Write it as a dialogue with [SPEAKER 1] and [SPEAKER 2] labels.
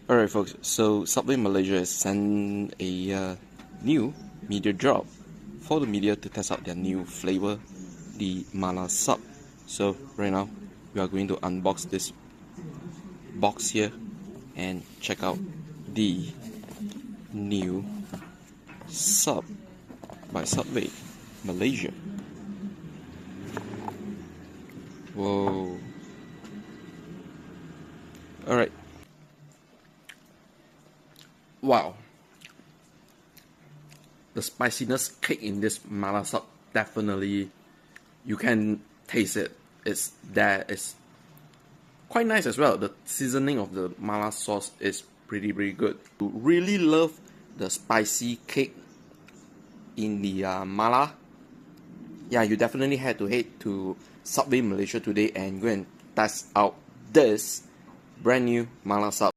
[SPEAKER 1] Alright folks, so Subway Malaysia has sent a new media drop for the media to test out their new flavor, the Mala Sub. So right now, we are going to unbox this box here and check out the new Sub by Subway Malaysia. Whoa. Alright. Wow. The spiciness kick in this mala sub, definitely you can taste it. It's there. It's quite nice as well. The seasoning of the mala sauce is pretty good. You really love the spicy kick in the mala. Yeah, you definitely had to head to Subway Malaysia today and go and test out this brand new mala sub.